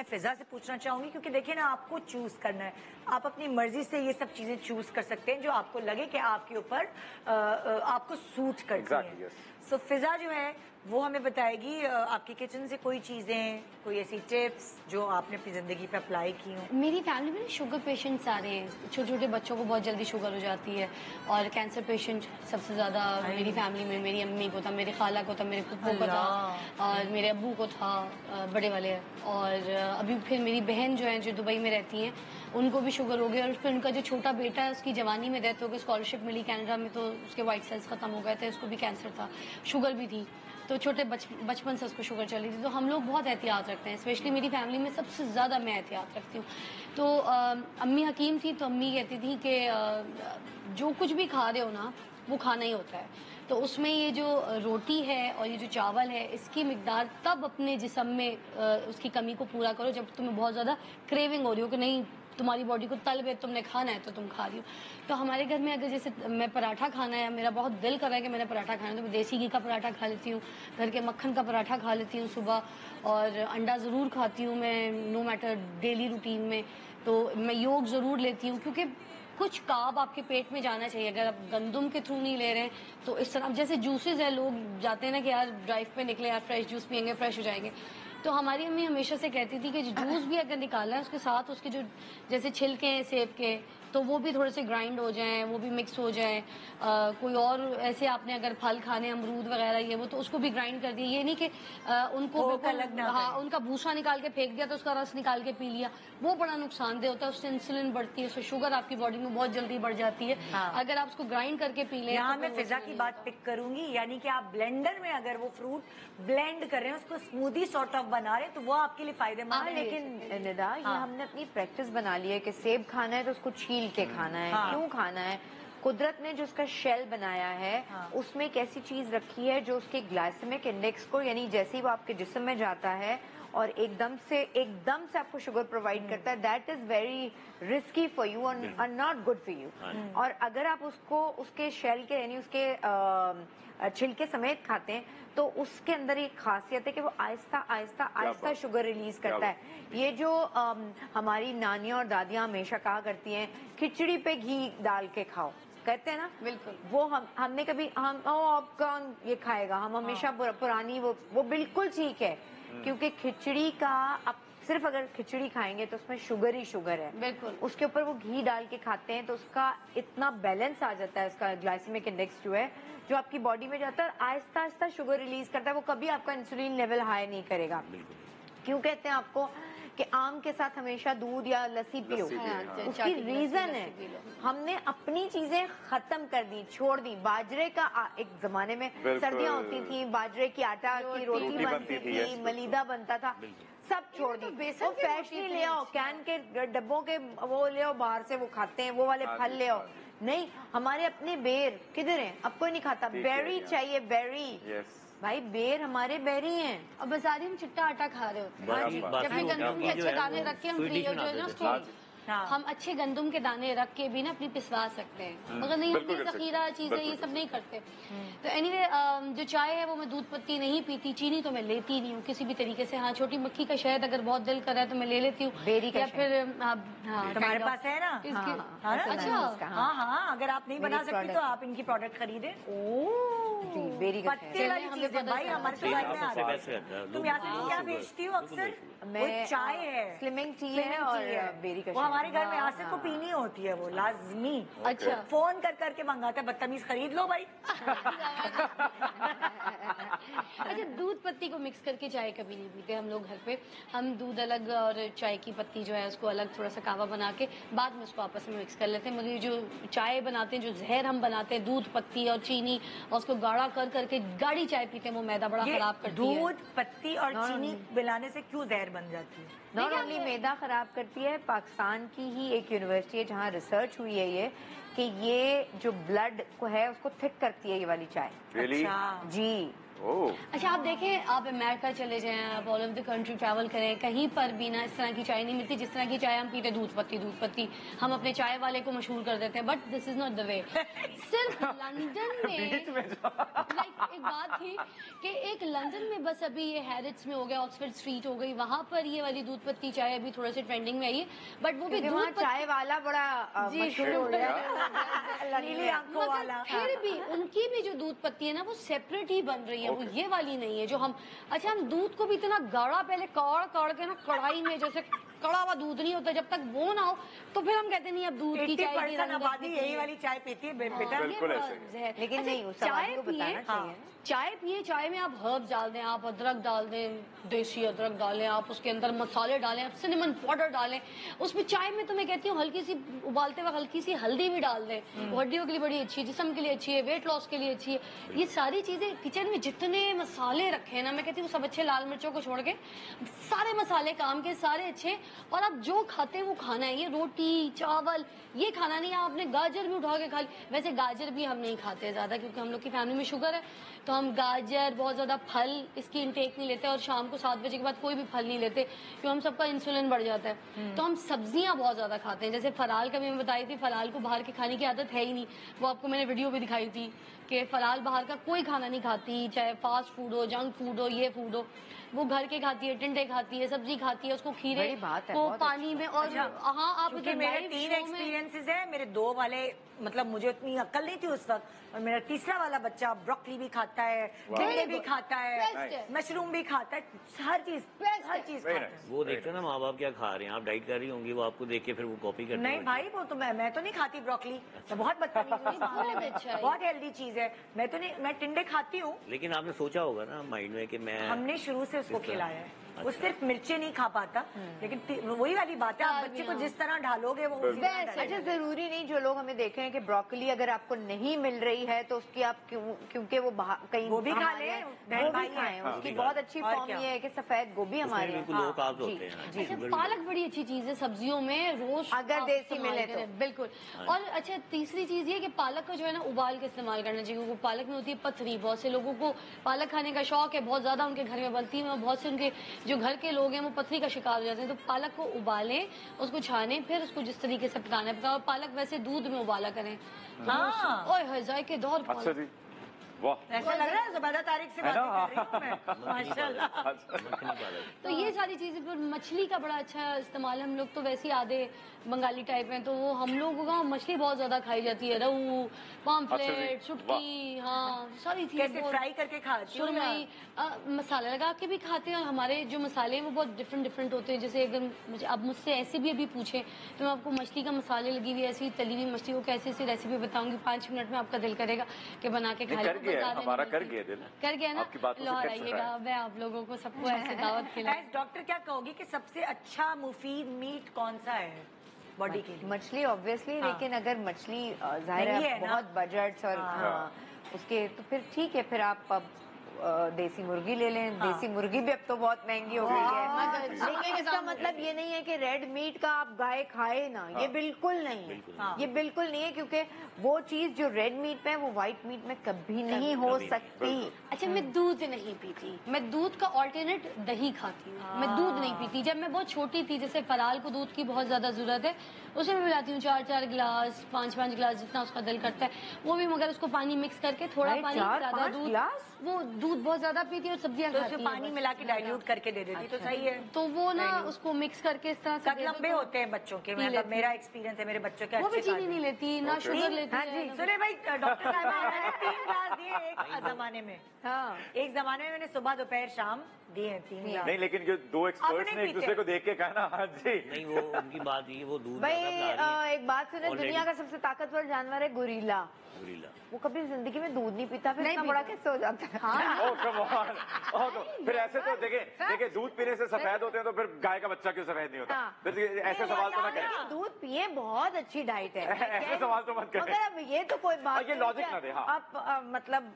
میں فضا سے پوچھنا چاہوں گی کیونکہ دیکھیں نا آپ کو چوز کرنا ہے, آپ اپنی مرضی سے یہ سب چیزیں چوز کر سکتے ہیں جو آپ کو لگے کہ آپ کے اوپر آپ کو سوٹ کرتی ہیں. سو فضا جو ہے وہ ہمیں بتائے گی آپ کی کچن سے کوئی چیزیں, کوئی ایسی ٹپس جو آپ نے اپنی زندگی پہ اپلائی کی ہوں. میری فیملی میں شوگر پیشنٹس آ رہے ہیں, چھوٹے چھوٹے بچوں کو بہت جلدی شوگر ہو جاتی ہے, اور کینسر پیشنٹ سب سے زیادہ میری فیملی میں میری امی کو تھا, میری خالہ کو تھا, میرے پھپھو کو تھا, اور میرے ابو کو تھا بڑے والے, اور ابھی پھر میری بہن جو ہیں جو دبئی میں رہتی ہیں ان کو بھی شوگر ہو گیا, اور پھر ان کا جو چھوٹا بیٹا ہے اس کی جوانی میں ڈیتھ ہو گئی, اسکالرشپ ملی کینیڈا میں تو اس کے وائٹ سیلز ختم ہو گئے تھے, اس کو بھی کینسر تھا, شوگر بھی تھی, تو چھوٹے بچپن سے اس کو شوگر چلی تھی. تو ہم لوگ بہت احتیاط رکھتے ہیں, اسپیشلی میری فیملی میں سب سے زیادہ میں احتیاط رکھتی ہوں. تو امی حکیم تھی تو امی کہتی تھی کہ جو کچھ بھی کھا رہے ہو نا وہ کھانا ہی ہوتا ہے, تو اس میں یہ جو روٹی ہے اور یہ جو چاول ہے اس کی مقدار تب اپنے جسم میں اس کی کمی کو پورا کرو جب تمہیں بہت زیادہ کریونگ ہو رہی ہو کہ نہیں تمہاری باڈی کو تل تم نے کھانا ہے تو تم کھا رہی ہو. تو ہمارے گھر میں اگر جیسے میں پراٹھا کھانا ہے, میرا بہت دل کر رہا ہے کہ میں نے پراٹھا کھانا ہے, تو میں دیسی گھی کا پراٹھا کھا لیتی ہوں, گھر کے مکھن کا پراٹھا کھا لیتی ہوں صبح, اور انڈا ضرور کھاتی ہوں میں نو میٹر ڈیلی روٹین میں. تو میں یوگ ضرور لیتی ہوں کیونکہ کچھ کارب آپ کے پیٹ میں جانا چاہیے. اگر آپ گندم کے تھرو نہیں لے رہے ہیں تو اس طرح جیسے جوسز ہیں, لوگ جاتے ہیں نا کہ یار ڈرائیو پہ نکلے یار فریش جوس پئیں گے فریش ہو جائیں گے, تو ہماری امی ہمیشہ سے کہتی تھی کہ جوس بھی اگر نکالا ہے اس کے ساتھ اس کے جو جیسے چھلکے ہیں سیب کے تو وہ بھی تھوڑے سے گرائنڈ ہو جائیں, وہ بھی مکس ہو جائیں. کوئی اور ایسے آپ نے اگر پھل کھانے امرود وغیرہ یہ وہ تو اس کو بھی گرائنڈ کر دیا, یہ نہیں کہ ان کو بالکل ان کا بھوسا نکال کے پھینک دیا تو اس کا رس نکال کے پی لیا, وہ بڑا نقصان دہ ہوتا ہے, اس سے انسولین بڑھتی ہے, اس سے شوگر آپ کی باڈی میں بہت جلدی بڑھ جاتی ہے. اگر آپ اس کو گرائنڈ کر کے پی لیں. یہاں میں فضا کی بات پک کروں گی, یعنی کہ آپ بلینڈر میں اگر وہ فروٹ بلینڈ کر رہے ہیں اس کو اسمودی سارٹ آف بنا رہے ہیں تو وہ آپ کے لیے فائدے مند ہے. لیکن ندا یہ ہم نے اپنی پریکٹس بنا لی ہے کہ سیب کھانا ہے تو اس کو چھیل کے کھانا ہے. کیوں کھانا ہے؟ قدرت نے جو اس کا شیل بنایا ہے اس میں ایک ایسی چیز رکھی ہے جو اس کے گلائسیمک انڈیکس کو, یعنی جیسے ہی وہ آپ کے جسم میں جاتا ہے اور ایک دم سے آپ کو شوگر پرووائڈ کرتا ہے, that is very risky for you اور ناٹ گڈ فار یو. اور اگر آپ اس کو اس کے شیل کے یعنی اس کے چھلکے سمیت کھاتے ہیں تو اس کے اندر ایک خاصیت ہے کہ وہ آہستہ آہستہ آہستہ شوگر ریلیز کرتا ہے. یہ جو ہماری نانیاں اور دادیاں ہمیشہ کہا کرتی ہیں کھچڑی پہ گھی ڈال کے کھاؤ, کہتے ہیں نا, بالکل وہ ہم نے کبھی آپ کون یہ کھائے گا, ہم ہمیشہ پرانی وہ بالکل ٹھیک ہے, کیونکہ کھچڑی کا اب صرف اگر کھچڑی کھائیں گے تو اس میں شوگر ہی شوگر ہے. بالکل اس کے اوپر وہ گھی ڈال کے کھاتے ہیں تو اس کا اتنا بیلنس آ جاتا ہے, اس کا گلائسیمک انڈیکس جو ہے جو آپ کی باڈی میں جاتا ہے آہستہ آہستہ شوگر ریلیز کرتا ہے, وہ کبھی آپ کا انسولین لیول ہائی نہیں کرے گا. کیوں کہتے ہیں آپ کو کہ آم کے ساتھ ہمیشہ دودھ یا لسی پیو, اس کی ریزن ہے ہم نے اپنی چیزیں ختم کر دی, چھوڑ دی. باجرے کا ایک زمانے میں سردیاں ہوتی تھیں, باجرے کی آٹا کی روٹی بنتی تھی, ملیدہ بنتا تھا, سب چھوڑ دی. وہ فریشلی لے آؤ, کین کے ڈبوں کے وہ لے آؤ باہر سے, وہ کھاتے ہیں, وہ والے پھل لے آؤ. نہیں, ہمارے اپنے بیر کدھر ہیں, اب کوئی نہیں کھاتا. بیری چاہیے, بیری بھائی, بیر ہمارے بیری ہیں. اور بازاری ہم چٹا آٹا کھا رہے ہوتے ہیں, جبکہ گندم کے اچھے دانے رکھ کے ہم جو ہے نا ہم اچھے گندم کے دانے رکھ کے بھی نا اپنی پسوا سکتے ہیں, مگر نہیں اپنی ذخیرہ چیزیں یہ سب نہیں کرتے. تو اینی وے جو چائے ہے وہ میں دودھ پتی نہیں پیتی, چینی تو میں لیتی نہیں ہوں کسی بھی طریقے سے. ہاں, چھوٹی مکھی کا شہد اگر بہت دل کر رہا ہے تو میں لے لیتی ہوں, یا پھر تمہارے پاس ہے نا. اچھا, ہاں, اگر آپ نہیں بنا سکتی تو آپ ان کی پروڈکٹ خریدیں. پتے والی چیزیں بھائی ہمارے تو گھر میں آ رہی ہے. تم یہاں سے کیا بیچتی ہو اکثر؟ میں چائے ہے, سلمنگ ٹی ہے اور بیری کا. وہ ہمارے گھر میں آصف کو پینی ہوتی ہے, وہ لازمی. اچھا, فون کر کے منگاتا ہے, بدتمیز خرید لو بھائی. اچھا, دودھ پتی کو مکس کر کے چائے کبھی نہیں پیتے ہم لوگ گھر پہ. ہم دودھ الگ اور چائے کی پتی جو ہے اس کو الگ تھوڑا سا کہوا بنا کے بعد میں اس کو آپس میں مکس کر لیتے ہیں. مگر جو چائے بناتے ہیں, جو زہر ہم بناتے ہیں دودھ پتی اور چینی اور اس کو گاڑھا کر کے گاڑھی چائے پیتے ہیں, وہ میدا بڑا خراب کرتی ہے. دودھ پتی اور چینی ملانے سے کیوں زہر بن جاتی ہے؟ ناٹ اونلی میدا خراب کرتی ہے, پاکستان کی ہی ایک یونیورسٹی ہے جہاں ریسرچ ہوئی ہے یہ کہ یہ جو بلڈ کو ہے اس کو تھک کرتی ہے یہ والی چائے. اچھا جی, अच्छा आप देखें, आप अमेरिका चले जाएं, आप all over the country travel करें, कहीं पर भी ना इस तरह की चाय नहीं मिलती जिस तरह की चाय हम पीते, दूध पत्ती हम अपने चाय वाले को मशहूर कर देते हैं, but this is not the way. सिर्फ लंदन में एक बात थी कि एक लंदन में बस अभी ये हैरिट्स में हो गया, ऑक्सफोर्ड स्ट्रीट हो गई, वहां पर ये वाली दूध पत्ती चाय अभी थोड़ा सा ट्रेंडिंग में आई है, बट वो भी दूध चाय वाला बड़ा मशहूर हो गया है। नीली आंखों वाला। फिर भी उनकी भी जो दूध पत्ती है ना वो सेपरेट ही बन रही है, वो ये वाली नहीं है जो हम। अच्छा हम दूध को भी इतना गाढ़ा पहले काढ़ के ना कढ़ाई में, जैसे कड़ा हुआ दूध नहीं होता, जब तक वो ना हो तो फिर हम कहते नहीं अब दूध की चाय की 80% आबादी यही वाली चाय पीती है बेटा। लेकिन नहीं, उस चाय को बताना चाहिए। चाय पिए, चाय में आप हर्ब्स डाल दें, आप अदरक डाल दें, देसी अदरक डालें, आप उसके अंदर मसाले डालें, आप सिनेमन पाउडर डालें, उसमें चाय में तो मैं कहती हूँ हल्की सी उबालते वक्त हल्की सी हल्दी भी डाल दें, वो हड्डियों के लिए बड़ी अच्छी है, जिस्म के लिए अच्छी है, वेट लॉस के लिए अच्छी है। ये सारी चीजें किचन में जितने मसाले रखे हैं ना, मैं कहती हूँ सब अच्छे, लाल मिर्चों को छोड़ के सारे मसाले काम के, सारे अच्छे, और आप जो खाते हैं वो खाना है। ये रोटी चावल ये खाना नहीं है, आपने गाजर भी उठा के खा ली। वैसे गाजर भी हम नहीं खाते ज्यादा क्योंकि हम लोग की फैमिली में शुगर है, तो हम गाजर बहुत ज्यादा फल इसकी इंटेक नहीं लेते, और शाम को 7 बजे के बाद कोई भी फल नहीं लेते क्योंकि हम सबका इंसुलिन बढ़ जाता है। तो हम सब्जियां बहुत ज्यादा खाते हैं, जैसे फलाल का भी मैं बताई थी, फलाल को बाहर के खाने की आदत है ही नहीं, वो आपको मैंने वीडियो भी दिखाई थी कि फलाल बाहर का कोई खाना नहीं खाती, चाहे फास्ट फूड हो, जंक फूड हो, ये फूड हो, वो घर के खाती है, टिंडे खाती है, सब्जी खाती है, उसको खीरे को पानी में। और हाँ आप मेरे 3 एक्सपीरियंसेस है, मेरे 2 वाले मतलब मुझे उतनी अक्ल नहीं थी उस वक्त, और मेरा तीसरा वाला बच्चा ब्रोकली भी खाता है, टिंडे भी खाता है, मशरूम भी खाता है, हर चीज खाता है। वो देखते हैं ना माँ बाप क्या खा रहे हैं, आप डाइट कर रही होंगी, वो आपको देख के फिर वो कॉपी करते हैं। नहीं भाई वो तो मैं तो नहीं खाती ब्रोकली, मैं बहुत बदतमीज, बहुत हेल्दी चीज है, मैं तो नहीं, मैं टिंडे खाती हूँ। लेकिन आपने सोचा होगा ना माइंड में कि मैं, हमने शुरू से उसको खिलाया है, वो सिर्फ मिर्चें नहीं खा पाता, लेकिन वही वाली बात है, आप बच्चे को जिस तरह ढालोगे वो उसी तरह ढालेगा। अच्छा जरूरी नहीं, जो लोग हमें देख रहे हैं कि ब्रोकली अगर आपको नहीं मिल रही है तो उसकी आप क्योंकि वो कहीं वो भी खा ले, वो भी खाएं, उसकी बहुत अच्छी फॉर्म ये है कि सफेद गोभी हमारे अच्छा पालक बड़ी अच्छी चीज है सब्जियों में, रोज अगर देसी मिले तो बिल्कुल। और अच्छा तीसरी चीज ये कि पालक को जो है ना उबाल के इस्तेमाल करना चाहिए, क्योंकि पालक में होती है पथरी। बहुत से लोगों को पालक खाने का शौक है, बहुत ज्यादा उनके घर में बनती है, बहुत से उनके जो घर के लोग हैं वो पथरी का शिकार हो जाते हैं। तो पालक को उबालें, उसको छानें, फिर उसको जिस तरीके से पकाना है पकाओ। पालक वैसे दूध में उबाला करें। ओए जायके दौर। अच्छा जी, वाह, ऐसा लग रहा है ज़ुबैदा तारिक से बात कर रही हूं मैं, माशाल्लाह। तो ये सारी चीजें, फिर मछली का बड़ा अच्छा इस्तेमाल है। हम लोग तो वैसे ही आधे बंगाली टाइप हैं, तो वो हम लोगों का मछली बहुत ज्यादा खाई जाती है, रहू, पाम्पलेट, सुटकी, हाँ सारी चीजें। कैसे फ्राई करके खाती हूँ, सुरमई, मसाला लगा के भी खाते हैं, और हमारे जो मसाले हैं वो बहुत डिफरेंट होते हैं। जैसे अगर मुझे अब मुझसे ऐसे भी अभी पूछे तो मैं आपको मछली का मसाले लगी हुई ऐसी तली हुई मछली को कैसे ऐसी रेसिपी बताऊंगी, 5 मिनट में आपका दिल करेगा कि बना के खा लो। हमारा कर गया दिल, कर गया ना, लाहौर आइएगा, मैं आप लोगों को सबको ऐसे दावत खिलाऊं। डॉक्टर क्या कहोगी कि सबसे अच्छा मुफीद मीट कौन सा है बॉडी के लिए? मछली ऑब्वियसली, लेकिन अगर मछली जाहिर है बहुत बजट्स और उसके, तो फिर ठीक है, फिर आप अब देसी मुर्गी ले लें। देसी मुर्गी भी अब तो बहुत महंगी हो गई है, लेकिन इसका मतलब ये नहीं है कि रेड मीट का आप गाय खाए ना, ये बिल्कुल नहीं है, ये बिल्कुल नहीं है, क्योंकि वो चीज जो रेड मीट में है वो व्हाइट मीट में कभी नहीं हो सकती। अच्छा मैं दूध नहीं पीती, मैं दूध का ऑल्टरनेट दही खाती हूँ, मैं दूध नहीं पीती। जब मैं बहुत छोटी थी, जैसे फलाल को दूध की बहुत ज्यादा जरूरत है, उसे मैं पिलाती हूँ 4-4 गिलास, 5-5 गिलास, जितना उसका दिल करता है वो भी, मगर उसको पानी मिक्स करके थोड़ा पानी ज्यादा दूध, वो दूध बहुत ज्यादा पीती है और सब्जियां खाती है, पानी मिला के डाइल्यूट करके दे देती, तो सही है। तो वो ना उसको मिक्स करके इस तरह से कद लंबे होते हैं बच्चों के, मतलब मेरा एक्सपीरियंस है, मेरे बच्चों के वो भी चीनी नहीं लेती ना शुगर लेती है। सुने भाई डॉक्टर साहब, मैंने 3 ग्लास दिए एक जमाने में, एक जमाने में मैंने सुबह दोपहर शाम दिए 3 ग्लास। नहीं लेकिन जो 2 एक्सपर्ट्स ने एक दूसरे को देख के कहा ना, हाँ जी नहीं वो उनकी बात ये, वो दूध भाई एक बात सुने, दुनिया का सबसे ताकतवर जानवर है गोरिल्ला। वो कभी जिंदगी में दूध नहीं पीता, फिर इतना बड़ा कैसे हो जाता है? फिर ऐसे तो देखे दूध पीने से सफेद होते हैं, तो फिर गाय का बच्चा क्यों सफेद नहीं होता? फिर ऐसे सवाल तो ना करें। दूध पिए, बहुत अच्छी डाइट है, ऐसे सवाल तो मत करें। मगर अब ये तो कोई बात, ये लॉजिक ना दे। आप मतलब